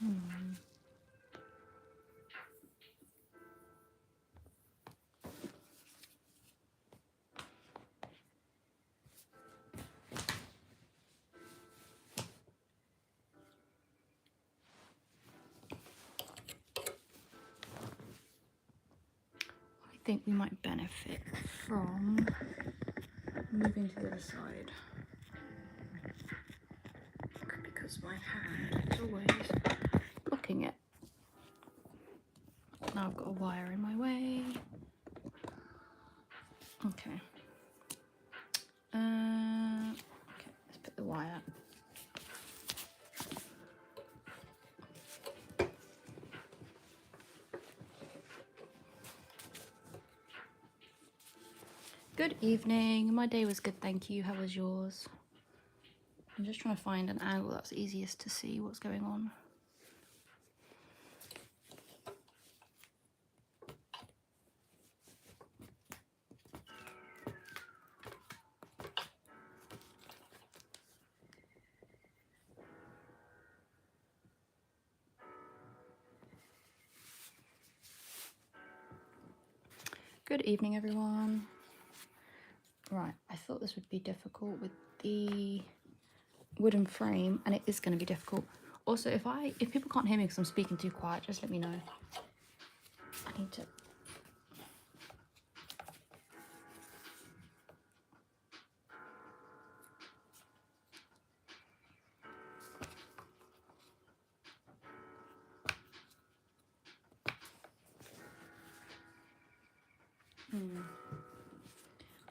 I think we might benefit from moving to the other side, because my hand is always blocking it. Now I've got a wire in my way. Okay. Okay, let's put the wire. Good evening. My day was good, thank you. How was yours? I'm just trying to find an angle that's easiest to see what's going on. Good evening, everyone. Right, I thought this would be difficult with the wooden frame, and it is going to be difficult. Also, if people can't hear me because I'm speaking too quiet, just let me know. I need to...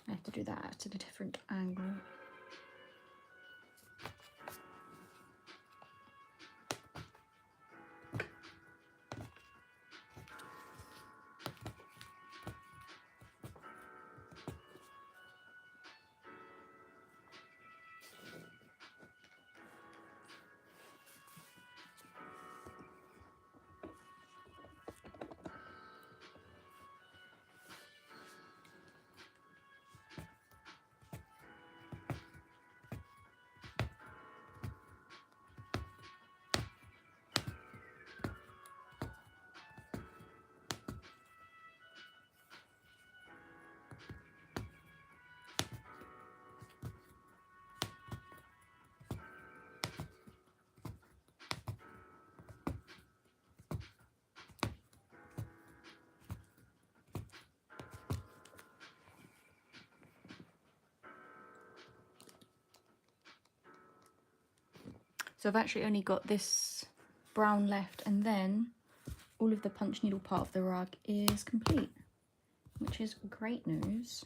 I have to do that at a different angle. So I've actually only got this brown left, and then all of the punch needle part of the rug is complete, which is great news.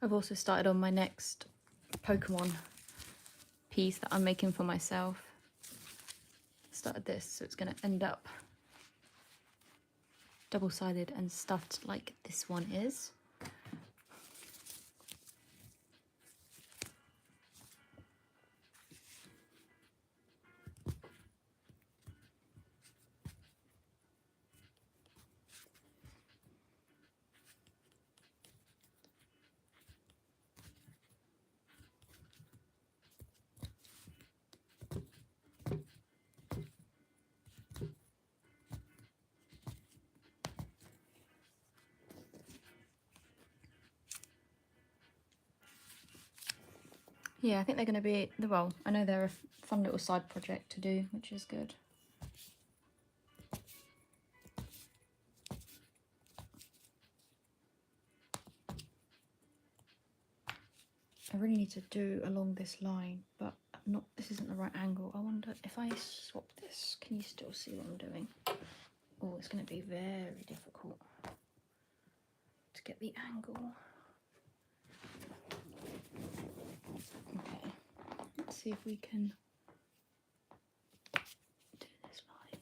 I've also started on my next Pokemon piece that I'm making for myself. Started this, so it's going to end up double-sided and stuffed like this one is. Yeah, I think they're going to be, well, I know they're a fun little side project to do, which is good. I really need to do along this line, but this isn't the right angle. I wonder if I swap this, can you still see what I'm doing? Oh, it's going to be very difficult to get the angle. Okay, let's see if we can do this line.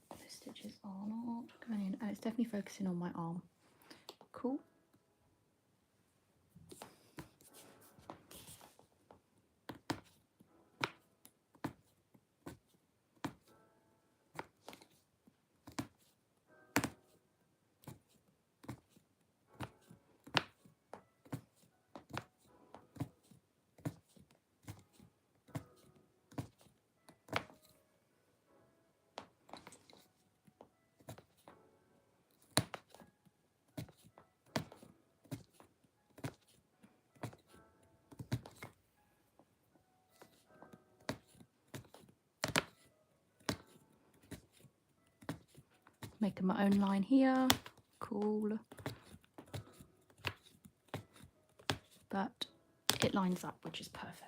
The stitches are not going in, and it's definitely focusing on my arm. Cool. Making my own line here. Cool. But it lines up, which is perfect.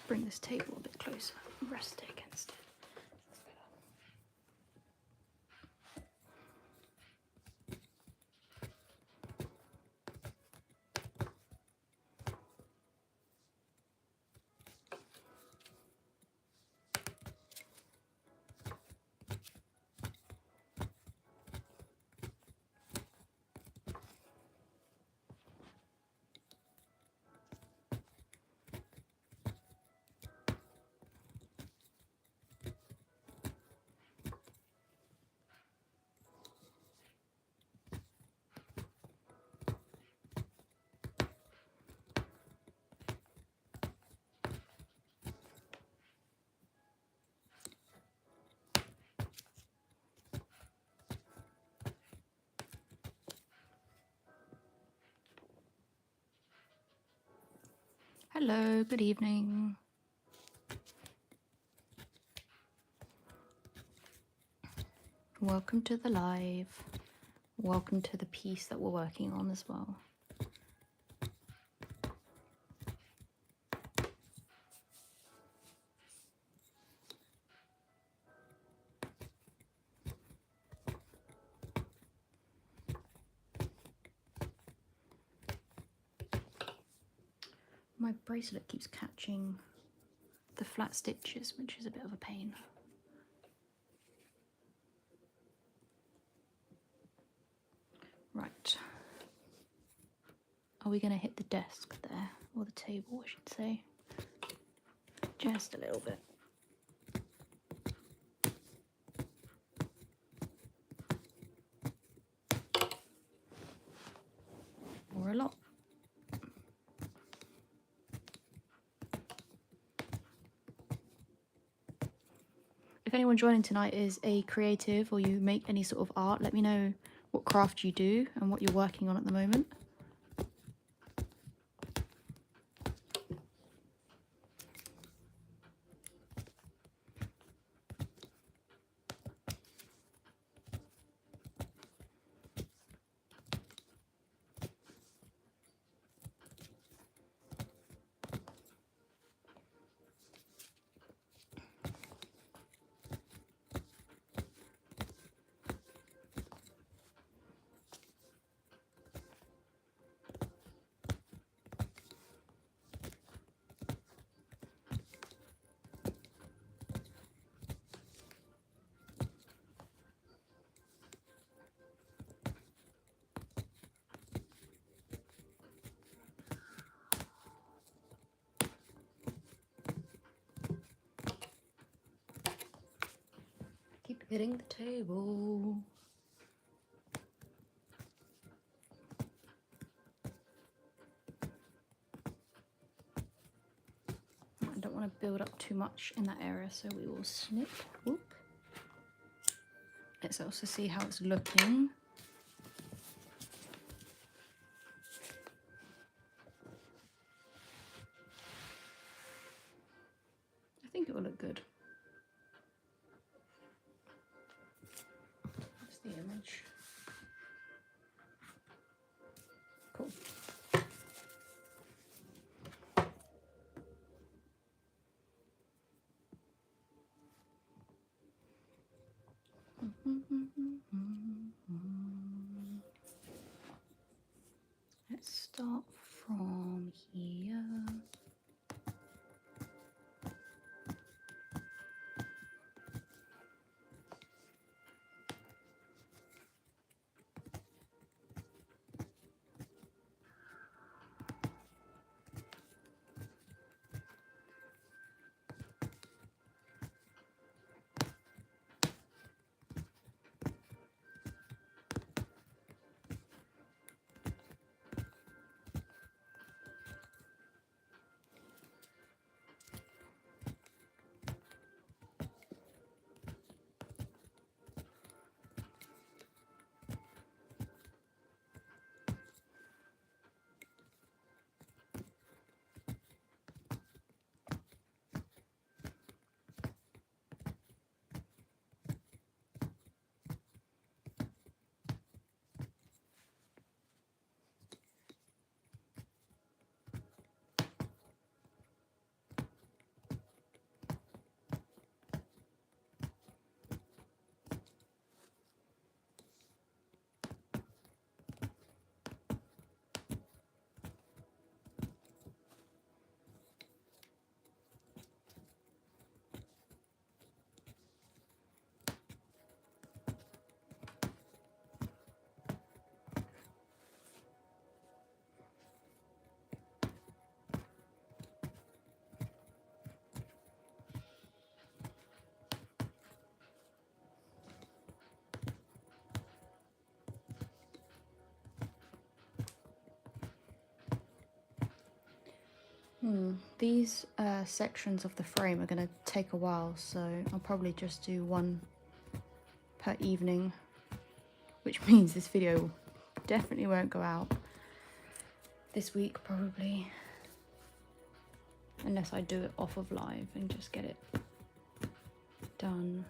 Bring this table a bit closer, rest it against it. Hello, good evening. Welcome to the live. Welcome to the piece that we're working on as well. My bracelet keeps catching the flat stitches, which is a bit of a pain. Right. Are we going to hit the desk there? Or the table, I should say. Just a little bit. Or a lot. If anyone joining tonight is a creative or you make any sort of art, let me know what craft you do and what you're working on at the moment. Keep hitting the table. I don't want to build up too much in that area, so we will snip. Whoop. Let's also see how it's looking. I think it will look good. That's the image. Cool. Let's start from here. These sections of the frame are going to take a while, so I'll probably just do one per evening, which means this video definitely won't go out this week probably, unless I do it off of live and just get it done.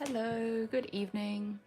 Hello, good evening.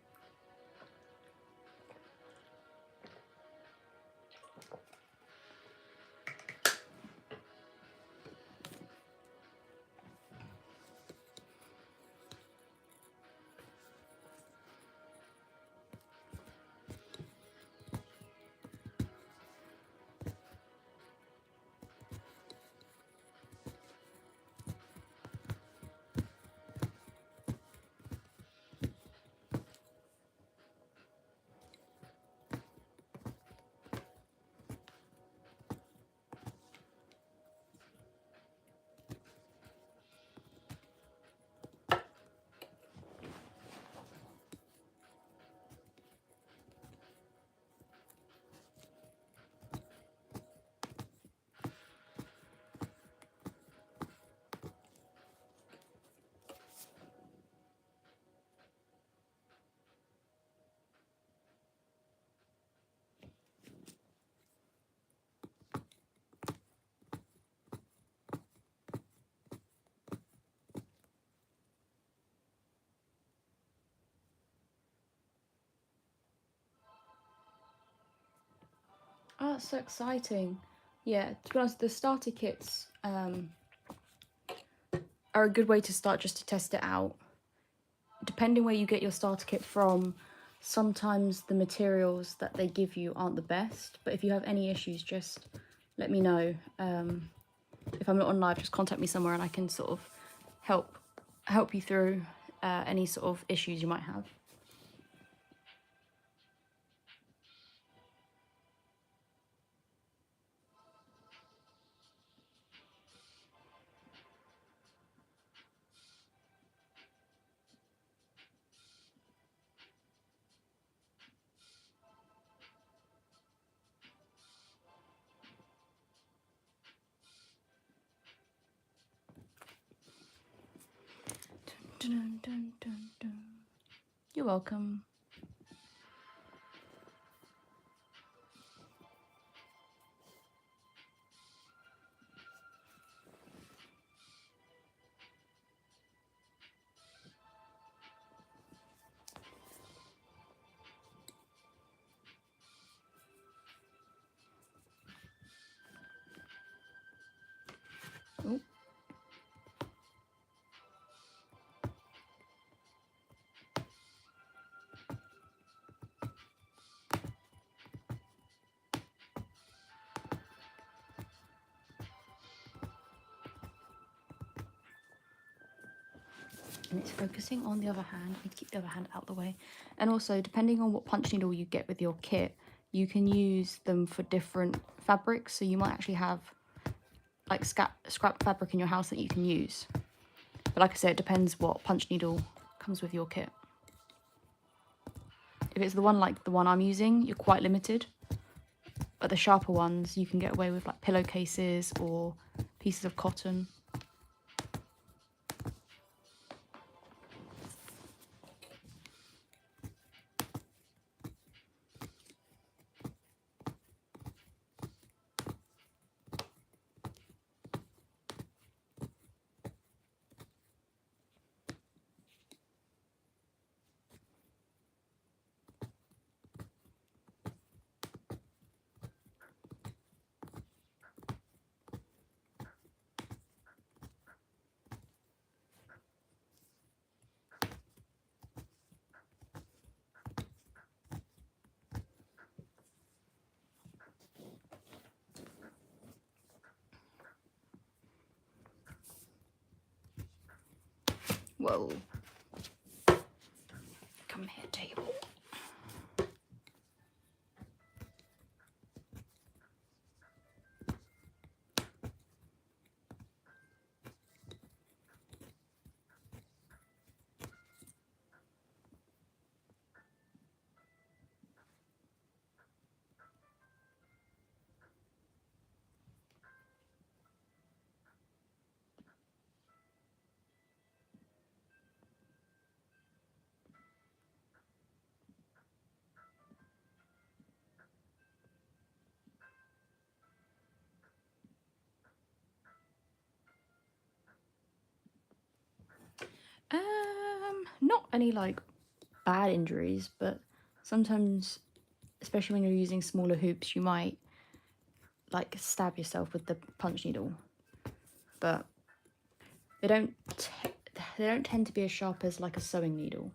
Oh, that's so exciting. Yeah, to be honest, the starter kits are a good way to start, just to test it out. Depending where you get your starter kit from, sometimes the materials that they give you aren't the best, but if you have any issues, just let me know. If I'm not on live, just contact me somewhere and I can sort of help you through any sort of issues you might have. Dun, dun, dun, dun. You're welcome. Ooh. And it's focusing on the other hand. I need to keep the other hand out of the way. And also, depending on what punch needle you get with your kit, you can use them for different fabrics. So you might actually have like scrap fabric in your house that you can use. But like I said, it depends what punch needle comes with your kit. If it's the one like the one I'm using, you're quite limited. But the sharper ones, you can get away with like pillowcases or pieces of cotton. Whoa. Come here, table. Not any like bad injuries, but sometimes, especially when you're using smaller hoops, you might like stab yourself with the punch needle. But they don't tend to be as sharp as like a sewing needle,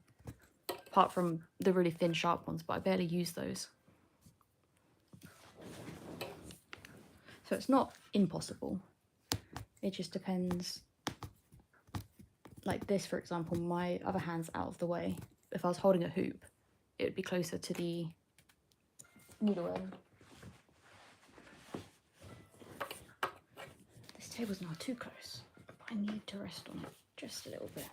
apart from the really thin sharp ones, but I barely use those. So it's not impossible. It just depends. Like this, for example, my other hand's out of the way. If I was holding a hoop, it would be closer to the needle end. This table's now too close, but I need to rest on it just a little bit.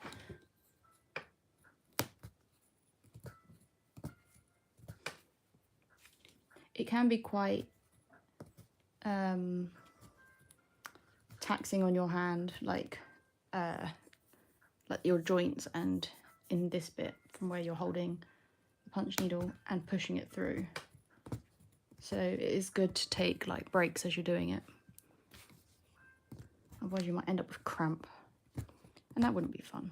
It can be quite taxing on your hand, like your joints, and in this bit from where you're holding the punch needle and pushing it through. So it is good to take like breaks as you're doing it. Otherwise you might end up with cramp, and that wouldn't be fun.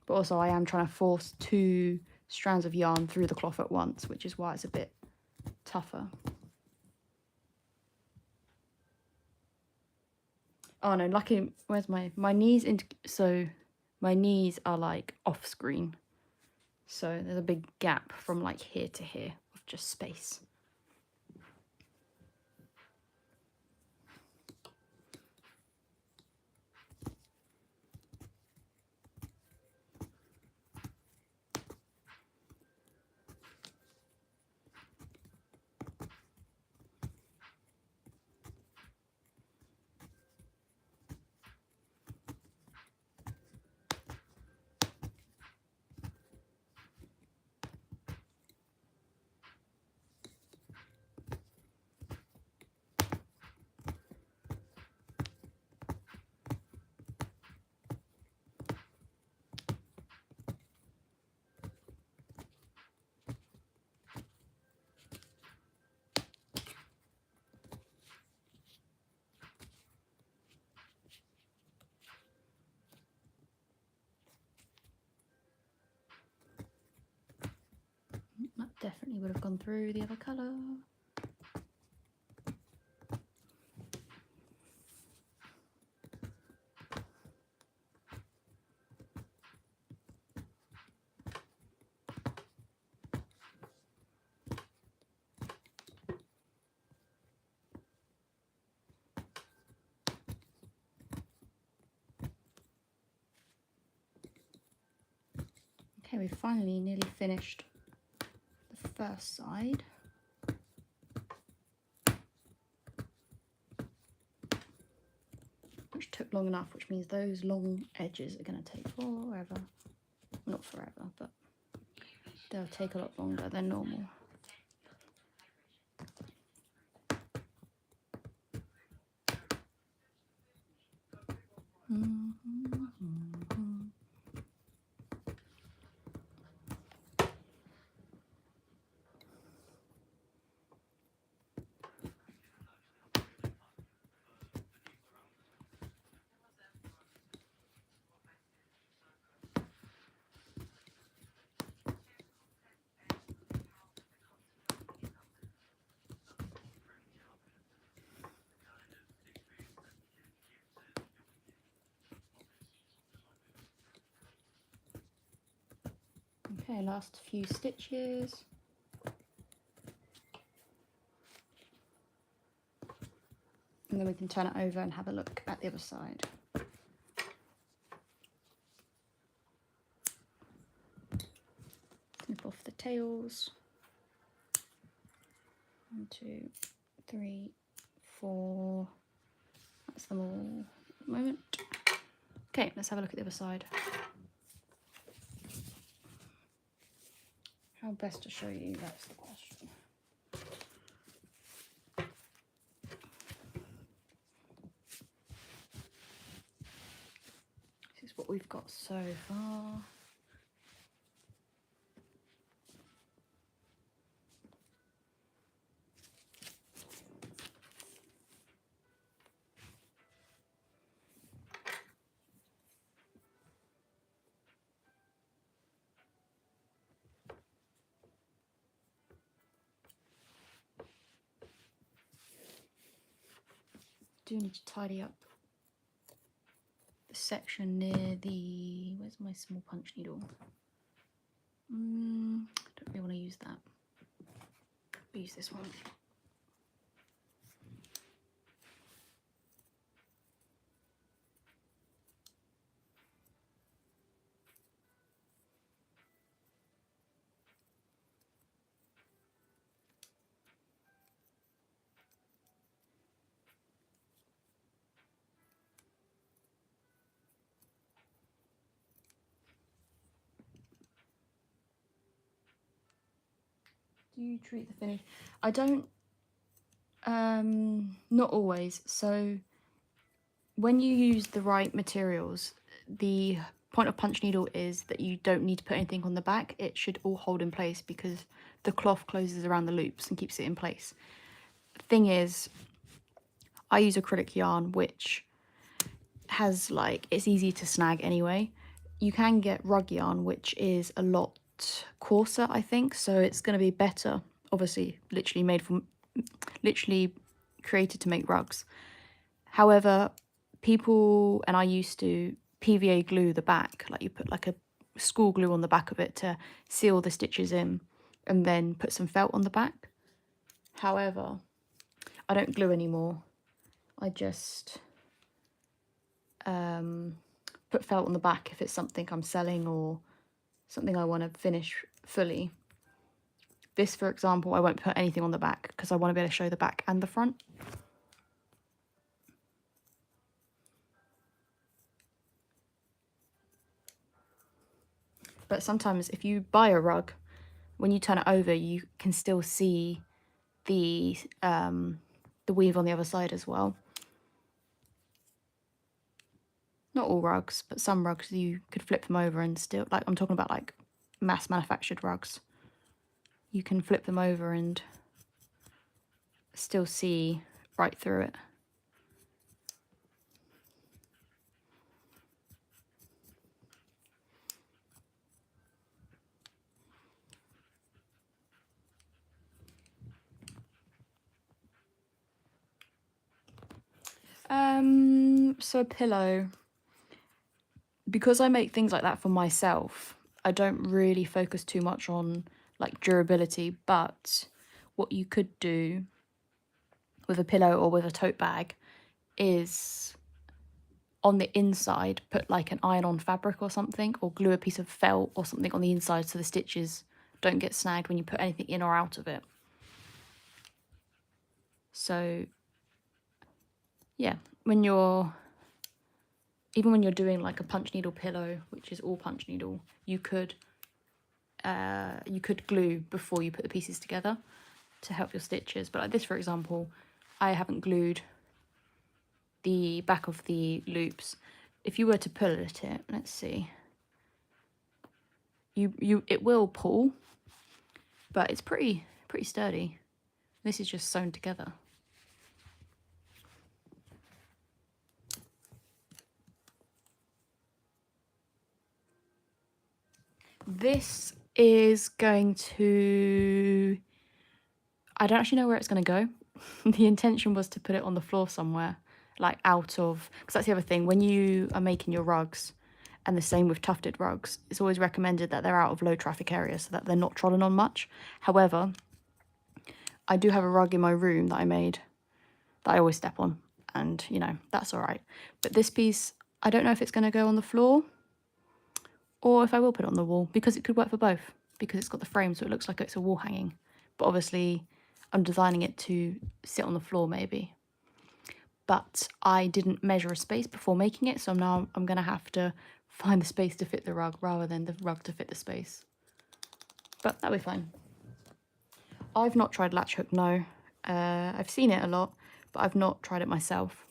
But also I am trying to force two strands of yarn through the cloth at once, which is why it's a bit tougher. Oh no, lucky, where's my knees so my knees are like off screen. So there's a big gap from like here to here of just space. That definitely would have gone through the other colour. Okay, we've finally nearly finished the first side. Which took long enough, which means those long edges are going to take forever. Not forever, but they'll take a lot longer than normal. Okay, last few stitches. And then we can turn it over and have a look at the other side. Snip off the tails. 1, 2, 3, 4. That's them all at the moment. Okay, let's have a look at the other side. How best to show you, that's the question. This is what we've got so far. Do need to tidy up the section near the, where's my small punch needle? Don't really want to use that. I'll use this one. Do you treat the finish? I don't, not always. So when you use the right materials, the point of punch needle is that you don't need to put anything on the back. It should all hold in place because the cloth closes around the loops and keeps it in place. The thing is, I use acrylic yarn, which has like, it's easy to snag anyway. You can get rug yarn, which is a lot coarser, I think, so it's going to be better. Obviously, literally created to make rugs. However, people, and I used to PVA glue the back, like you put like a school glue on the back of it to seal the stitches in, and then put some felt on the back. However, I don't glue anymore. I just put felt on the back if it's something I'm selling or something I want to finish fully. This, for example, I won't put anything on the back because I want to be able to show the back and the front. But sometimes if you buy a rug, when you turn it over, you can still see the weave on the other side as well. Not all rugs, but some rugs you could flip them over and still, like I'm talking about like mass manufactured rugs. You can flip them over and still see right through it. So a pillow. Because I make things like that for myself, I don't really focus too much on like durability, but what you could do with a pillow or with a tote bag is on the inside put like an iron-on fabric or something, or glue a piece of felt or something on the inside so the stitches don't get snagged when you put anything in or out of it. So yeah, even when you're doing like a punch needle pillow, which is all punch needle, you could glue before you put the pieces together to help your stitches. But like this, for example, I haven't glued the back of the loops. If you were to pull at it, let's see, it will pull, but it's pretty sturdy. This is just sewn together. This is going to, I don't actually know where it's going to go. The intention was to put it on the floor somewhere, like out of, because that's the other thing, when you are making your rugs, and the same with tufted rugs, it's always recommended that they're out of low traffic areas so that they're not trodden on much. However, I do have a rug in my room that I made that I always step on, and you know, that's all right. But this piece, I don't know if it's going to go on the floor or if I will put it on the wall, because it could work for both, because it's got the frame so it looks like it's a wall hanging. But obviously I'm designing it to sit on the floor maybe. But I didn't measure a space before making it, so now I'm going to have to find the space to fit the rug rather than the rug to fit the space. But that'll be fine. I've not tried latch hook, no. I've seen it a lot, but I've not tried it myself.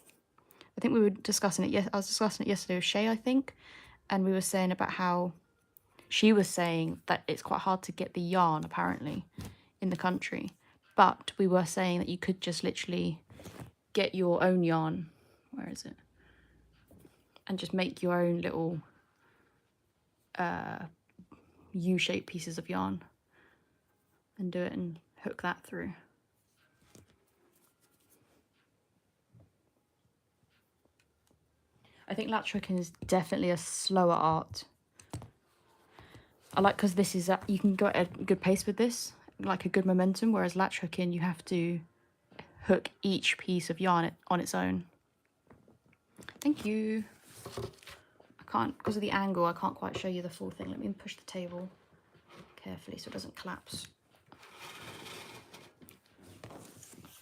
I think we were discussing it, I was discussing it yesterday with Shay, I think, and we were saying about how she was saying that it's quite hard to get the yarn, apparently, in the country. But we were saying that you could just literally get your own yarn, where is it? And just make your own little U-shaped pieces of yarn and do it and hook that through. I think latch hooking is definitely a slower art. I like, because this is, you can go at a good pace with this, like a good momentum, whereas latch hooking, you have to hook each piece of yarn on its own. Thank you. I can't, because of the angle, I can't quite show you the full thing. Let me push the table carefully so it doesn't collapse.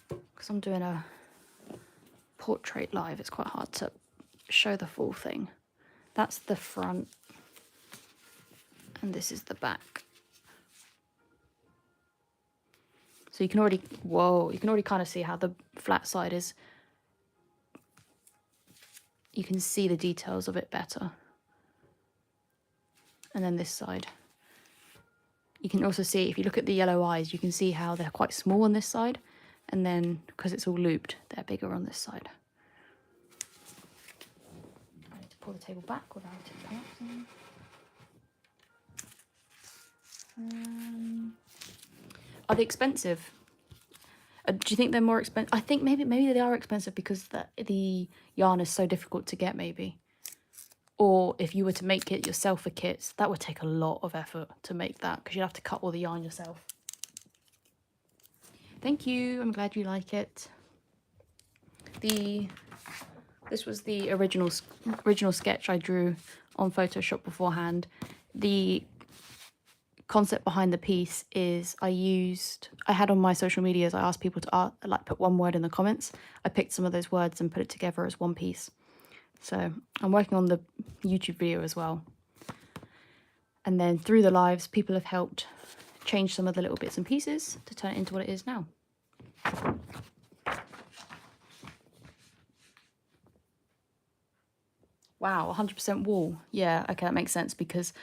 Because I'm doing a portrait live, it's quite hard to show the full thing. That's the front, and this is the back. So you can already, whoa, you can already kind of see how the flat side is. You can see the details of it better. And then this side. You can also see, if you look at the yellow eyes, you can see how they're quite small on this side. And then, because it's all looped, they're bigger on this side. I need to pull the table back without it collapsing. Are they expensive? Do you think they're more expensive? I think maybe they are expensive because the yarn is so difficult to get, maybe. Or if you were to make it yourself for kits, that would take a lot of effort to make that because you'd have to cut all the yarn yourself. Thank you. I'm glad you like it. This was the original sketch I drew on Photoshop beforehand. The concept behind the piece is I had on my social medias, I asked people to like put one word in the comments. I picked some of those words and put it together as one piece. So I'm working on the YouTube video as well. And then through the lives, people have helped change some of the little bits and pieces to turn it into what it is now. Wow, 100% wool. Yeah, okay, that makes sense because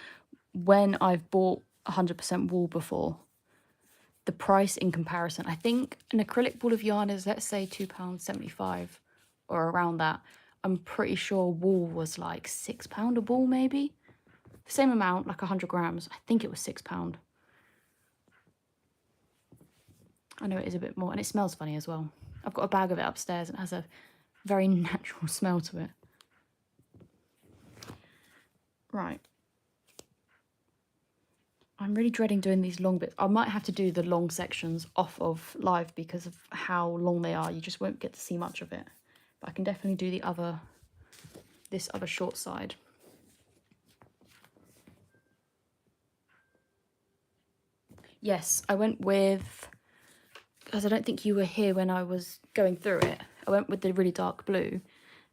when I've bought 100% wool before, the price in comparison, I think an acrylic ball of yarn is, let's say, £2.75 or around that. I'm pretty sure wool was like £6 a ball, maybe. Same amount, like 100 grams. I think it was £6. I know it is a bit more, and it smells funny as well. I've got a bag of it upstairs and it has a very natural smell to it. Right. I'm really dreading doing these long bits. I might have to do the long sections off of live because of how long they are. You just won't get to see much of it. But I can definitely do this other short side. Yes, I went with, because I don't think you were here when I was going through it, I went with the really dark blue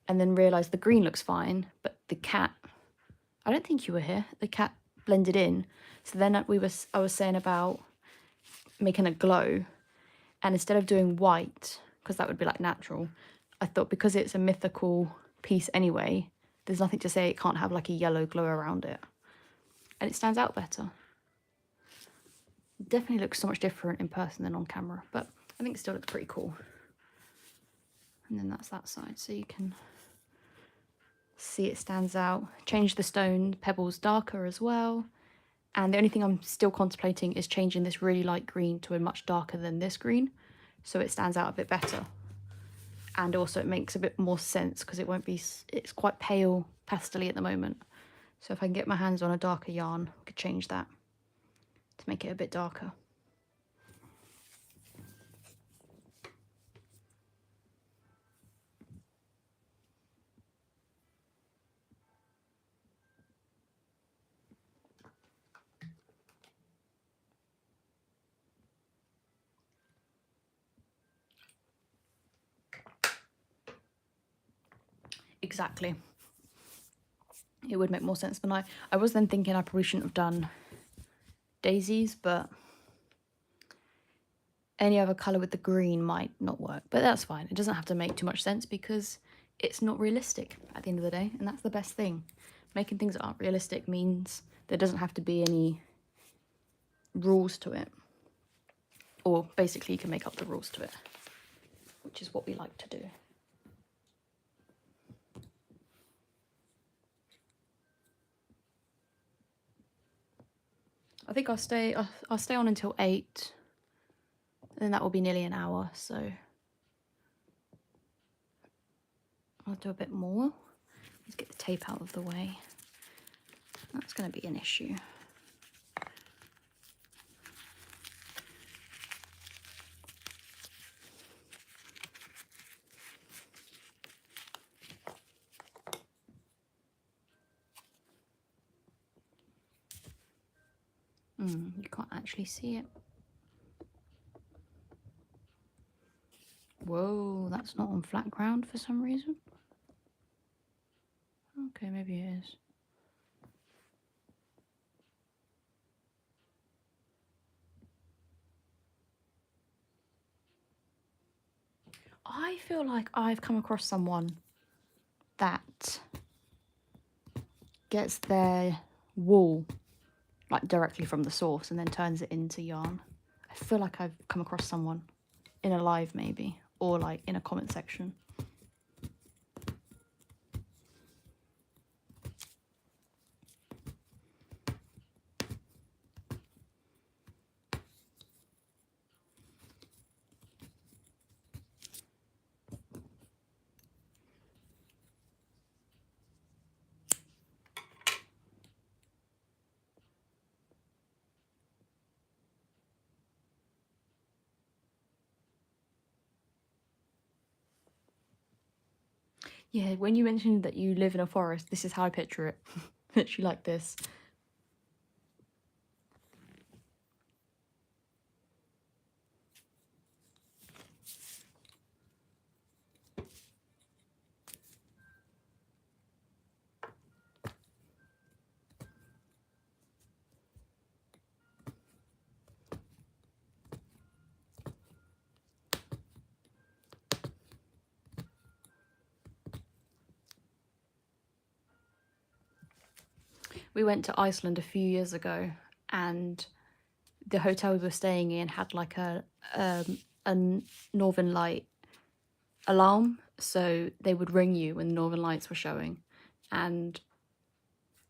and then realised the green looks fine, but the cat, I don't think you were here, the cat blended in. So then I was saying about making a glow, and instead of doing white, because that would be like natural, I thought because it's a mythical piece anyway, there's nothing to say it can't have like a yellow glow around it. And it stands out better. It definitely looks so much different in person than on camera, but I think it still looks pretty cool. And then that's that side, so you can see it stands out. Change the stone pebbles darker as well. And the only thing I'm still contemplating is changing this really light green to a much darker than this green, so it stands out a bit better. And also it makes a bit more sense because it's quite pale pastel-y at the moment. So if I can get my hands on a darker yarn, I could change that to make it a bit darker. Exactly. It would make more sense than I was then thinking I probably shouldn't have done daisies, but any other colour with the green might not work, but that's fine. It doesn't have to make too much sense because it's not realistic at the end of the day, and that's the best thing. Making things that aren't realistic means there doesn't have to be any rules to it, or basically you can make up the rules to it, which is what we like to do. I think I'll stay on until 8, and then that will be nearly an hour, so I'll do a bit more. Let's get the tape out of the way. That's going to be an issue. You can't actually see it. Whoa, that's not on flat ground for some reason. Okay, maybe it is. I feel like I've come across someone that gets their wool like directly from the source and then turns it into yarn. I feel like I've come across someone in a live maybe, or like in a comment section. Yeah, when you mentioned that you live in a forest, this is how I picture it. Literally like this. We went to Iceland a few years ago, and the hotel we were staying in had like a northern light alarm, so they would ring you when the northern lights were showing. And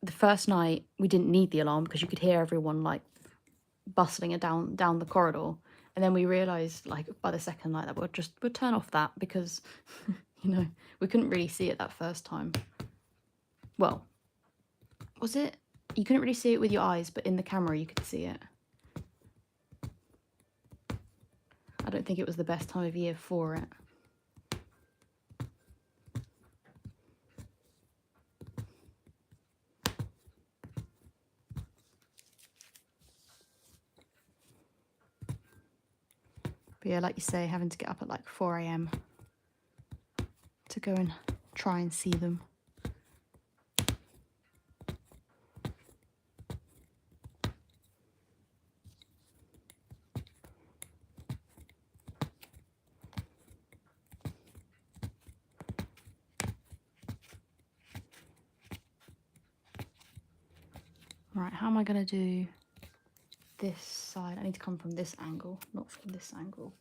the first night we didn't need the alarm because you could hear everyone like bustling it down the corridor. And then we realized like by the second night that we'd turn off that because you know, we couldn't really see it that first time. Well, was it? You couldn't really see it with your eyes, but in the camera you could see it. I don't think it was the best time of year for it. But yeah, like you say, having to get up at like 4 a.m. to go and try and see them. Right, how am I going to do this side? I need to come from this angle, not from this angle.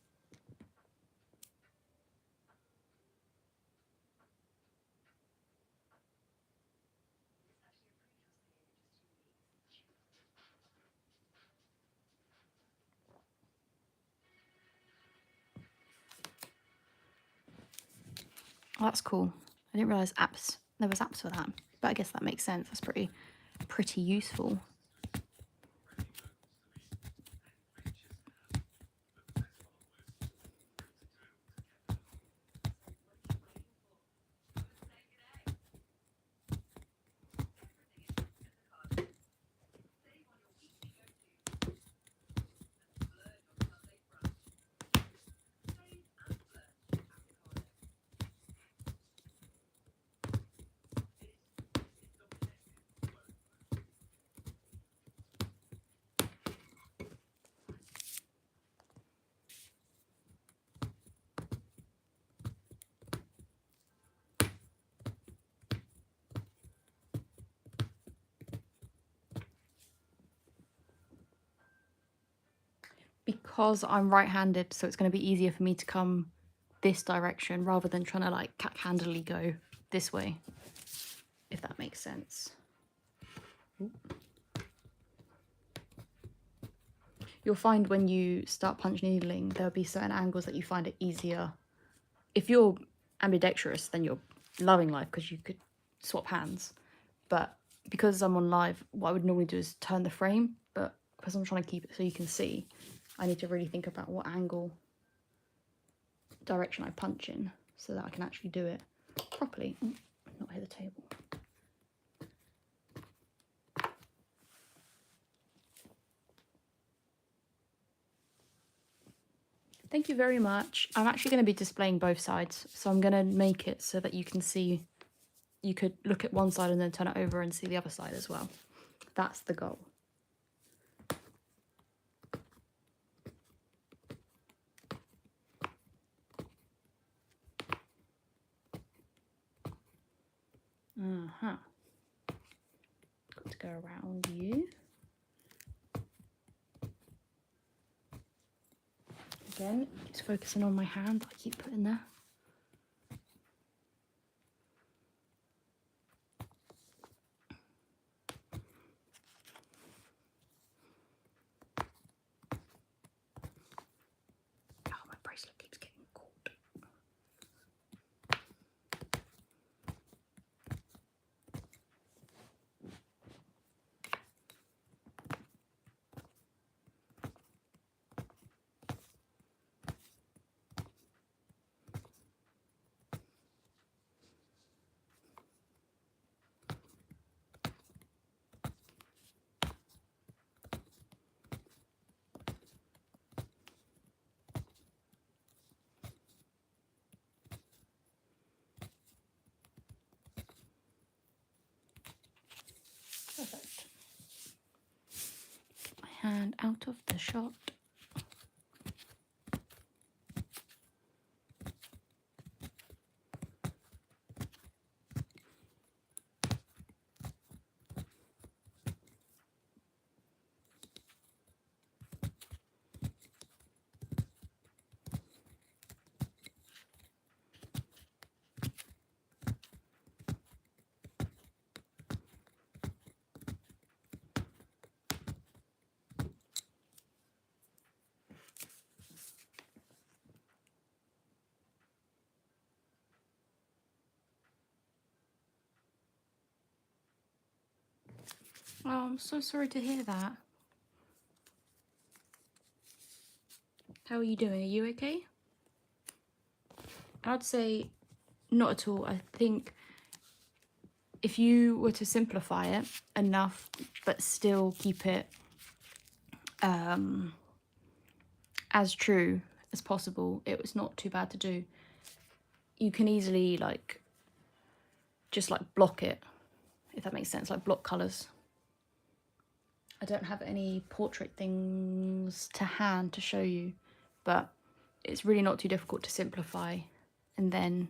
Oh, that's cool. I didn't realise there was apps for that, but I guess that makes sense. That's pretty useful. Because I'm right-handed, so it's going to be easier for me to come this direction rather than trying to like cat-handedly go this way, if that makes sense. You'll find when you start punch needling, there'll be certain angles that you find it easier. If you're ambidextrous, then you're loving life because you could swap hands. But because I'm on live, what I would normally do is turn the frame, but because I'm trying to keep it so you can see, I need to really think about what direction I punch in so that I can actually do it properly. Oh, not hit the table. Thank you very much. I'm actually going to be displaying both sides, so I'm going to make it so that you can see, you could look at one side and then turn it over and see the other side as well. That's the goal. Got to go around you. Again, just focusing on my hand that I keep putting there. Oh, my bracelet keeps getting caught. hand out of the shot. Oh, I'm so sorry to hear that. How are you doing? Are you okay? I'd say not at all. I think if you were to simplify it enough, but still keep it as true as possible, it was not too bad to do. You can easily just block it, if that makes sense, like block colours. I don't have any portrait things to hand to show you, but it's really not too difficult to simplify and then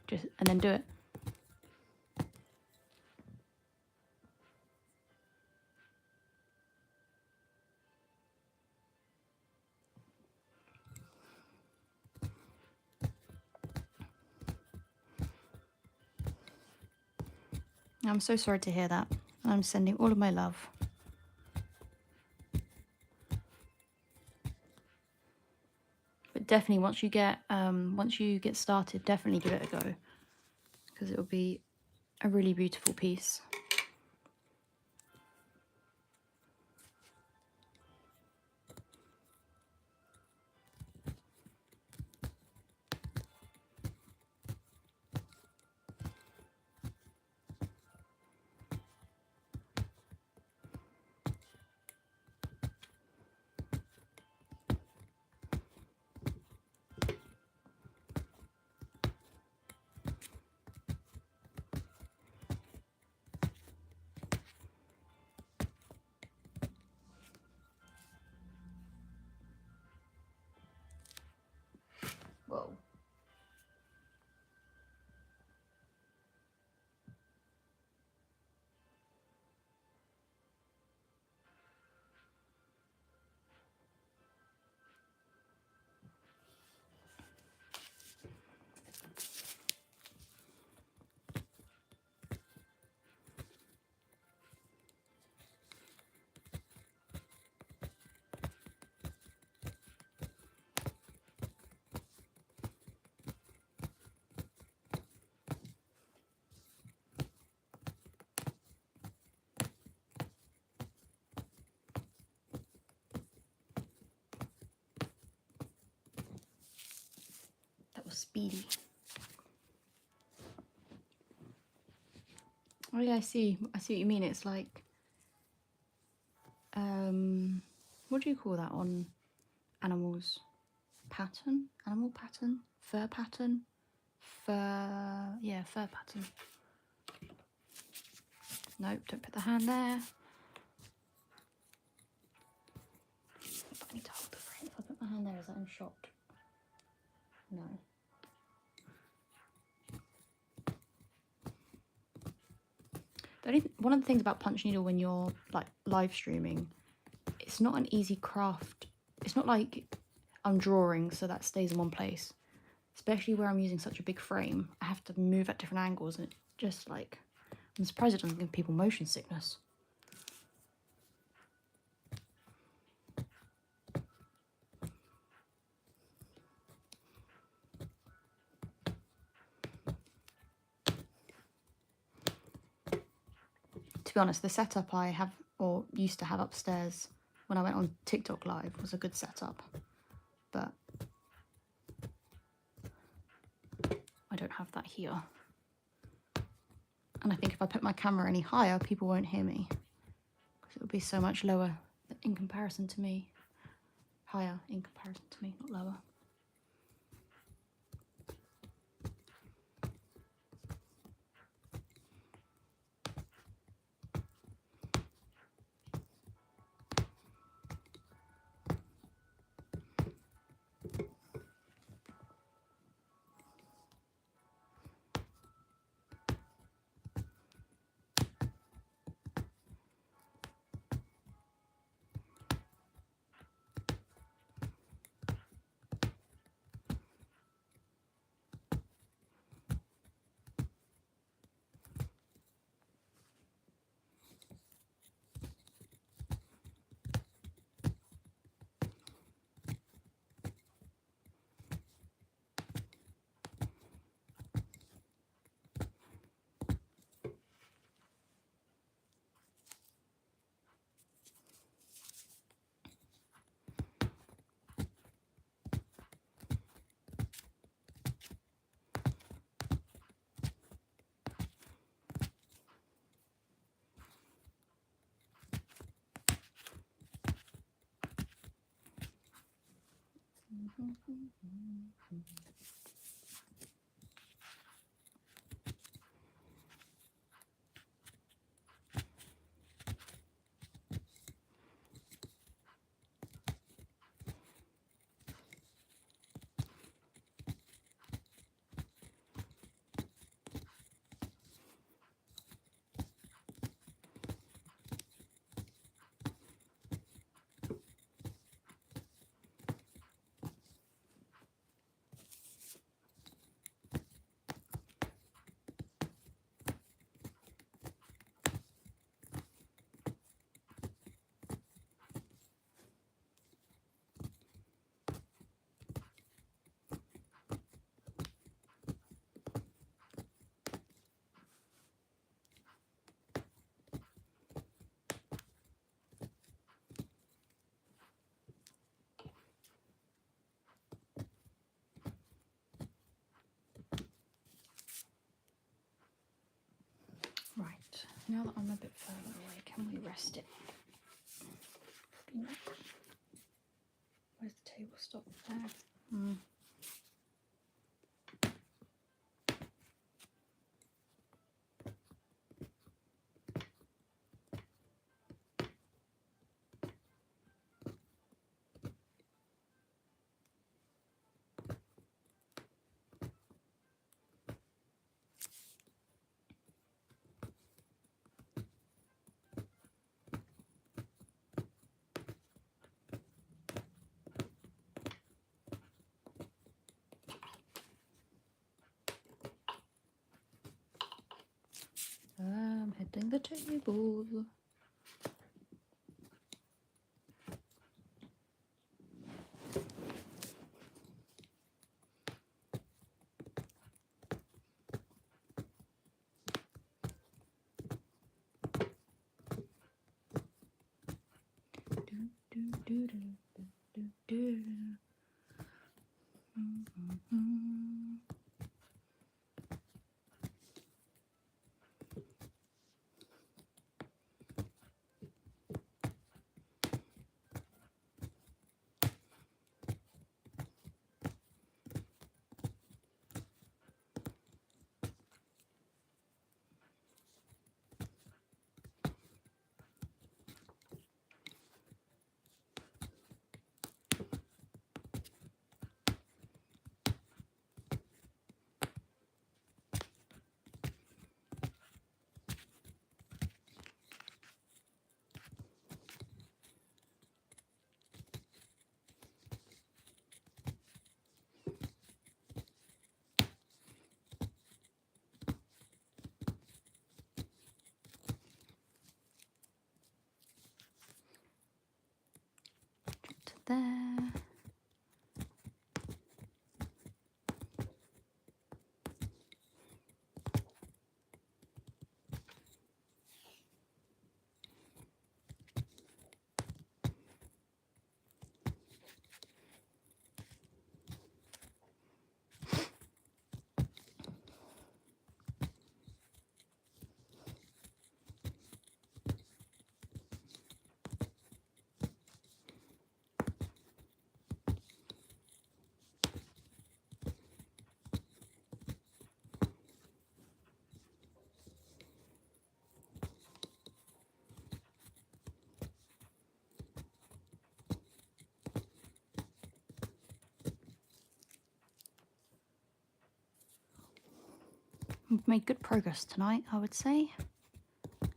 do it. I'm so sorry to hear that. I'm sending all of my love. But definitely once you get started, definitely give it a go, because it will be a really beautiful piece. Whoa. That was speedy. Oh yeah, I see what you mean. It's like, what do you call that on animals? Pattern? Animal pattern? Fur pattern? Fur pattern. Nope, don't put the hand there. But I need to hold the frame. If I put my hand there, is that in shot? No. One of the things about punch needle when you're live streaming, it's not an easy craft. It's not like I'm drawing so that stays in one place. Especially where I'm using such a big frame, I have to move at different angles, and it just I'm surprised it doesn't give people motion sickness. To be honest, the setup I have, or used to have upstairs when I went on TikTok live, was a good setup, but I don't have that here. And I think if I put my camera any higher, people won't hear me, because it would be so much lower in comparison to me. Higher in comparison to me, not lower. Right, now that I'm a bit further away, can we rest it? Probably not. Where's the table stop there? I'm hitting the table. To there. We've made good progress tonight, I would say.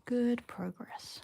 Good progress.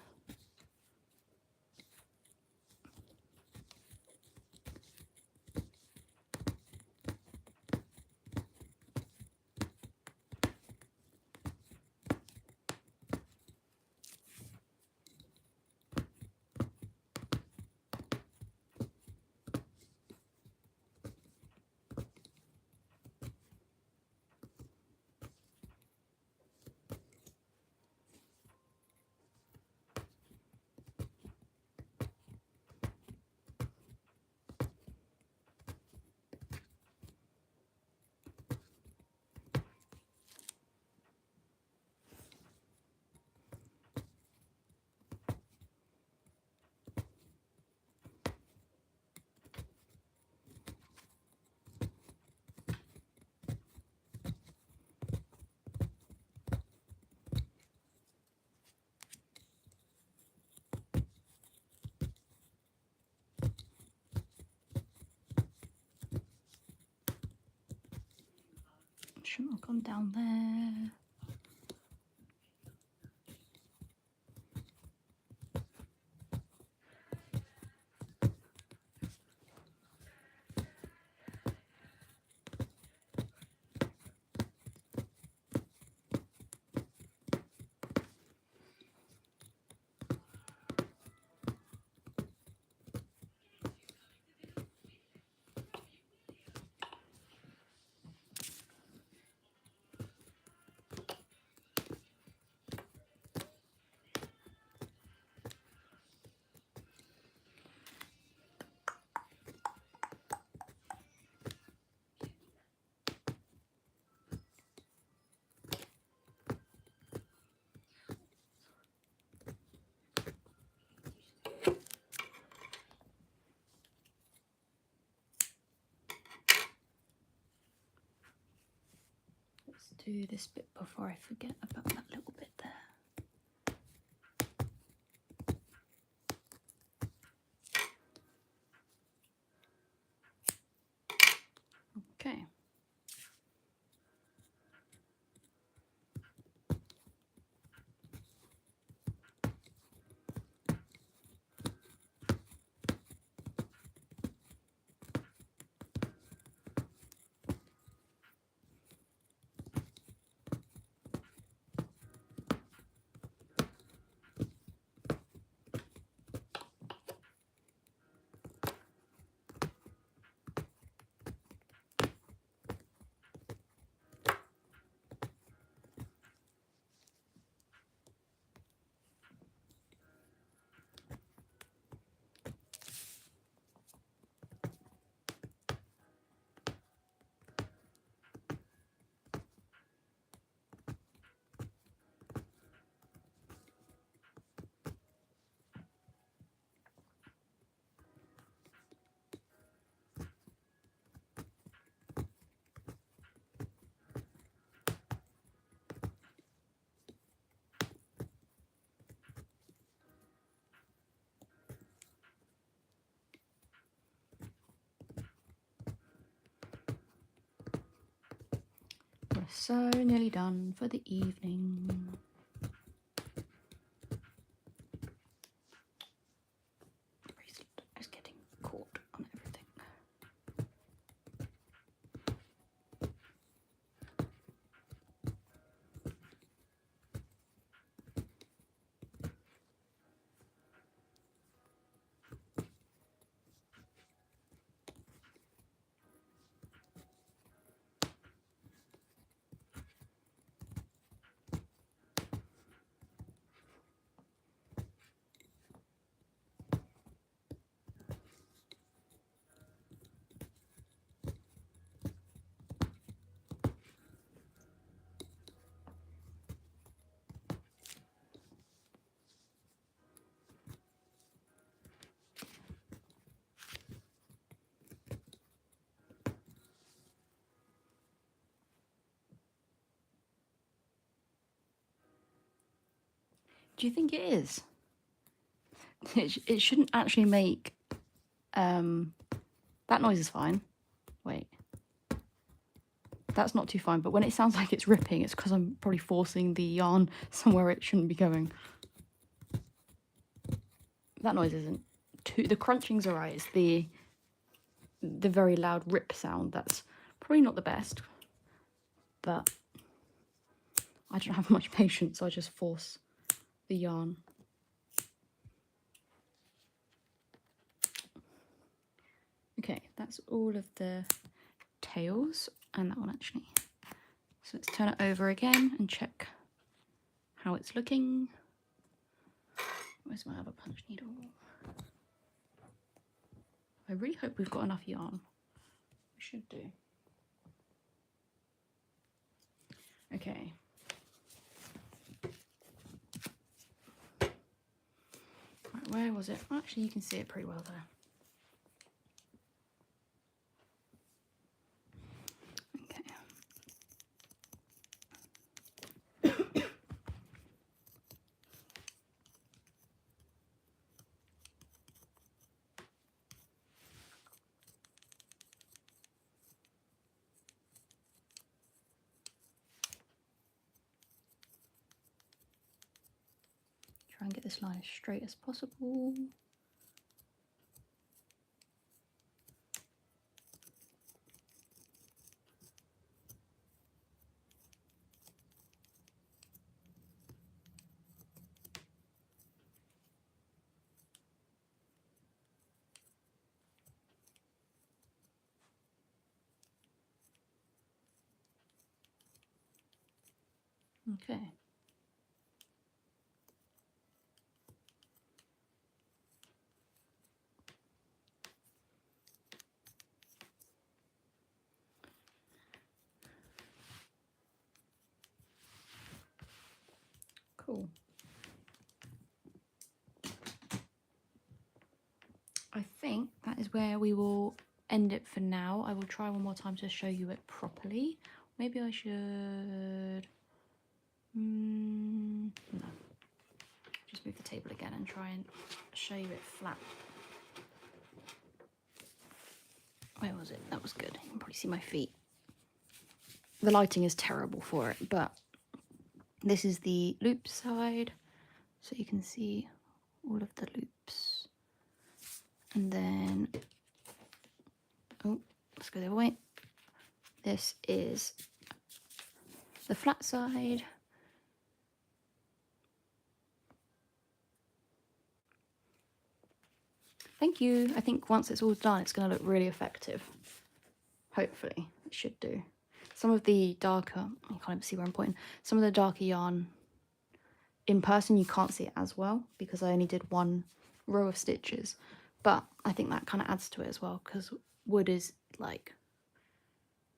shouldn't have gone down there. Let's do this bit before I forget about that little bit there. Okay. We're so nearly done for the evening. Bracelet is getting caught on everything. Do you think it is? It shouldn't actually make... that noise is fine. Wait. That's not too fine, but when it sounds like it's ripping, it's because I'm probably forcing the yarn somewhere it shouldn't be going. That noise isn't too... The crunching's alright. It's the very loud rip sound that's probably not the best, but I don't have much patience, so I just force the yarn. Okay, that's all of the tails, and that one actually. So let's turn it over again and check how it's looking. Where's my other punch needle? I really hope we've got enough yarn. We should do. Okay. Right, where was it? Well, actually, you can see it pretty well there. and get this line as straight as possible. Okay. Cool. I think that is where we will end it for now. I will try one more time to show you it properly. Maybe I should... no. Just move the table again and try and show you it flat. Where was it? That was good. You can probably see my feet. The lighting is terrible for it, but this is the loop side. So you can see all of the loops. And then, oh, let's go the other way. This is the flat side. Thank you. I think once it's all done, it's going to look really effective. Hopefully, it should do. Some of the darker, you can't even see where I'm pointing, some of the darker yarn, in person you can't see it as well because I only did one row of stitches. But I think that kind of adds to it as well because wood is like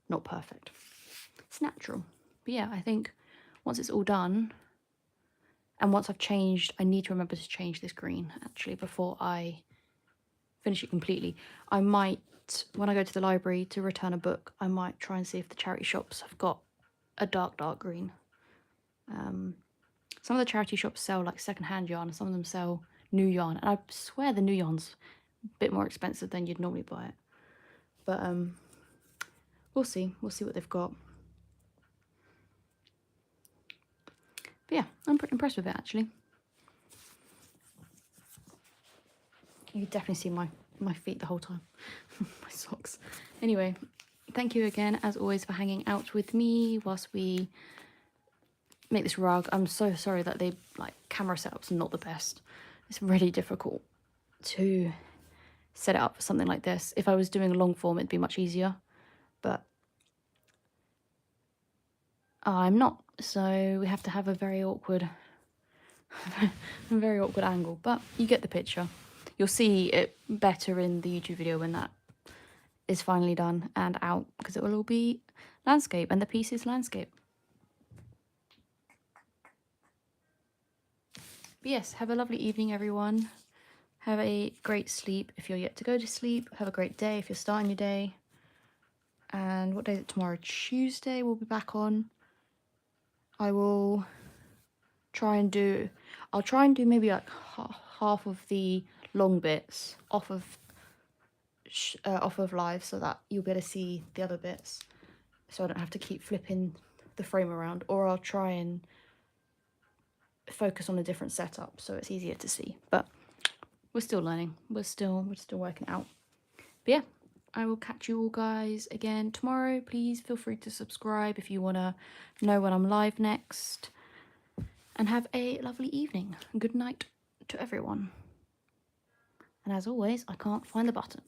not perfect. It's natural. But yeah, I think once it's all done, and once I've changed, I need to remember to change this green actually before I finish it completely. I might, when I go to the library to return a book, I might try and see if the charity shops have got a dark green. Some of the charity shops sell like secondhand yarn, and some of them sell new yarn, and I swear the new yarn's a bit more expensive than you'd normally buy it. But we'll see what they've got. But yeah, I'm pretty impressed with it actually. You can definitely see my feet the whole time. My socks. Anyway, thank you again as always for hanging out with me whilst we make this rug. I'm so sorry that the camera setup's not the best. It's really difficult to set it up for something like this. If I was doing a long form, it'd be much easier, but I'm not, so we have to have a very awkward angle, but you get the picture. You'll see it better in the YouTube video when that is finally done and out, because it will all be landscape, and the piece is landscape. But yes, have a lovely evening, everyone. Have a great sleep if you're yet to go to sleep. Have a great day if you're starting your day. And what day is it tomorrow? Tuesday we'll be back on. I'll try and do maybe like half of the long bits off of live, so that you'll be able to see the other bits, so I don't have to keep flipping the frame around, or I'll try and focus on a different setup so it's easier to see. But we're still learning, we're still working it out. But yeah, I will catch you all guys again tomorrow. Please feel free to subscribe if you want to know when I'm live next, and have a lovely evening. Good night to everyone. And as always, I can't find the button.